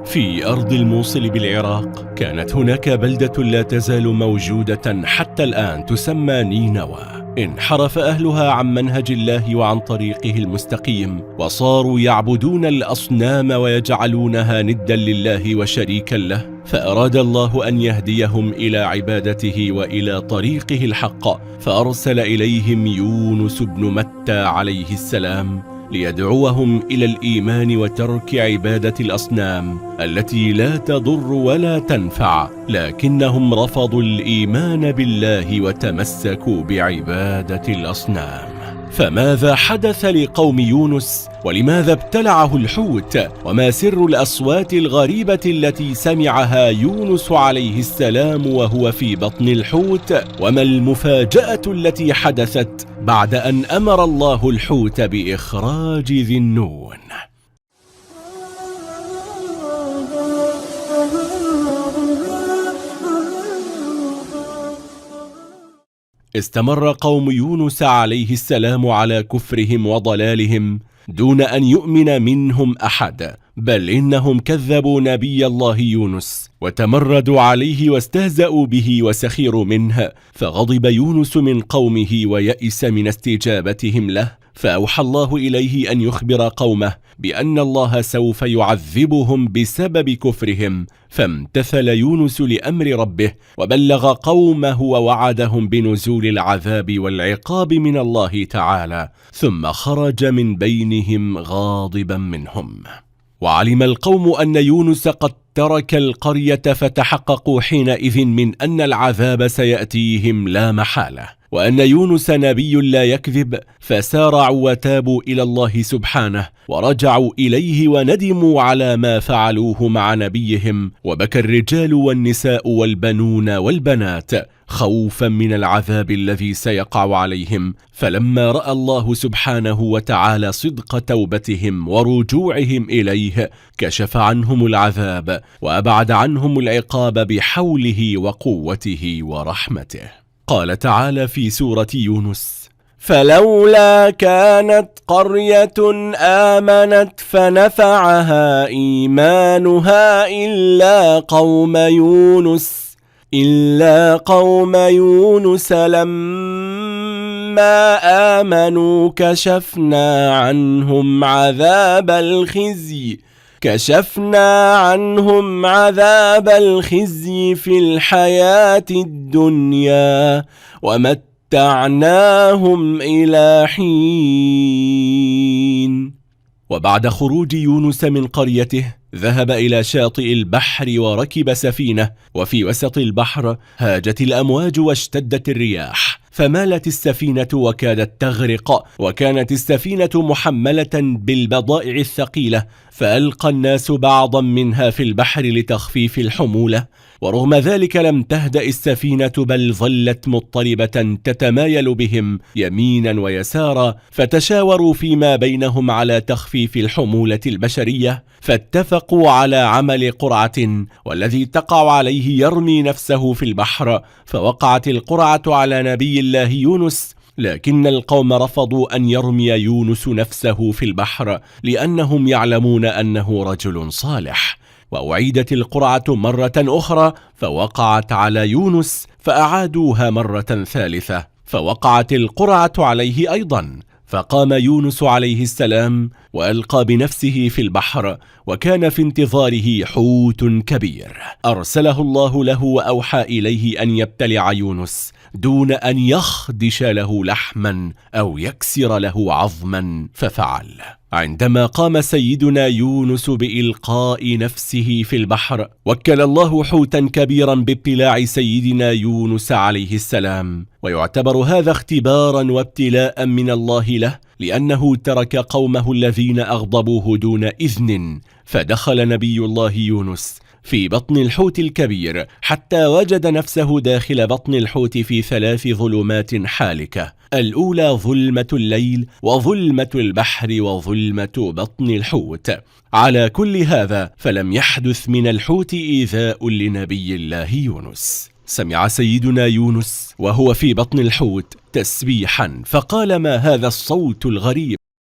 في أرض الموصل بالعراق كانت هناك بلدة لا تزال موجودة حتى الآن تسمى نينوى. انحرف أهلها عن منهج الله وعن طريقه المستقيم، وصاروا يعبدون الأصنام ويجعلونها ندا لله وشريكا له، فأراد الله أن يهديهم إلى عبادته وإلى طريقه الحق، فأرسل إليهم يونس بن متى عليه السلام ليدعوهم إلى الإيمان وترك عبادة الأصنام التي لا تضر ولا تنفع، لكنهم رفضوا الإيمان بالله وتمسكوا بعبادة الأصنام. فماذا حدث لقوم يونس؟ ولماذا ابتلعه الحوت؟ وما سر الأصوات الغريبة التي سمعها يونس عليه السلام وهو في بطن الحوت؟ وما المفاجأة التي حدثت بعد أن أمر الله الحوت بإخراج ذي النون؟ استمر قوم يونس عليه السلام على كفرهم وضلالهم دون أن يؤمن منهم أحد، بل إنهم كذبوا نبي الله يونس وتمردوا عليه واستهزأوا به وسخروا منه، فغضب يونس من قومه ويئس من استجابتهم له، فأوحى الله إليه أن يخبر قومه بأن الله سوف يعذبهم بسبب كفرهم، فامتثل يونس لأمر ربه وبلغ قومه ووعدهم بنزول العذاب والعقاب من الله تعالى، ثم خرج من بينهم غاضبا منهم. وعلم القوم أن يونس قد ترك القرية، فتحققوا حينئذ من أن العذاب سيأتيهم لا محالة، وأن يونس نبي لا يكذب، فسارعوا وتابوا إلى الله سبحانه ورجعوا إليه وندموا على ما فعلوه مع نبيهم، وبكى الرجال والنساء والبنون والبنات خوفا من العذاب الذي سيقع عليهم. فلما رأى الله سبحانه وتعالى صدق توبتهم ورجوعهم إليه كشف عنهم العذاب وأبعد عنهم العقاب بحوله وقوته ورحمته. قال تعالى في سورة يونس: فلولا كانت قرية آمنت فنفعها إيمانها إلا قوم يونس لما آمنوا كشفنا عنهم عذاب الخزي في الحياة الدنيا ومتعناهم إلى حين. وبعد خروج يونس من قريته ذهب إلى شاطئ البحر وركب سفينة، وفي وسط البحر هاجت الأمواج واشتدت الرياح، فمالت السفينة وكادت تغرق، وكانت السفينة محملة بالبضائع الثقيلة، فألقى الناس بعضا منها في البحر لتخفيف الحمولة، ورغم ذلك لم تهدأ السفينة بل ظلت مضطربة تتمايل بهم يمينا ويسارا، فتشاوروا فيما بينهم على تخفيف الحمولة البشرية، فاتفقوا على عمل قرعة، والذي تقع عليه يرمي نفسه في البحر، فوقعت القرعة على نبي الله يونس، لكن القوم رفضوا أن يرمي يونس نفسه في البحر لأنهم يعلمون أنه رجل صالح. وأعيدت القرعة مرة أخرى فوقعت على يونس، فأعادوها مرة ثالثة فوقعت القرعة عليه أيضا، فقام يونس عليه السلام وألقى بنفسه في البحر، وكان في انتظاره حوت كبير أرسله الله له وأوحى إليه أن يبتلع يونس دون أن يخدش له لحما أو يكسر له عظما، ففعل. عندما قام سيدنا يونس بإلقاء نفسه في البحر، وكل الله حوتا كبيرا بابتلاع سيدنا يونس عليه السلام، ويعتبر هذا اختبارا وابتلاء من الله له، لأنه ترك قومه الذين أغضبوه دون إذن، فدخل نبي الله يونس في بطن الحوت الكبير حتى وجد نفسه داخل بطن الحوت في 3 ظلمات حالكة: الأولى ظلمة الليل، وظلمة البحر، وظلمة بطن الحوت. على كل هذا فلم يحدث من الحوت إيذاء لنبي الله يونس. سمع سيدنا يونس وهو في بطن الحوت تسبيحا، فقال: ما هذا الصوت الغريب؟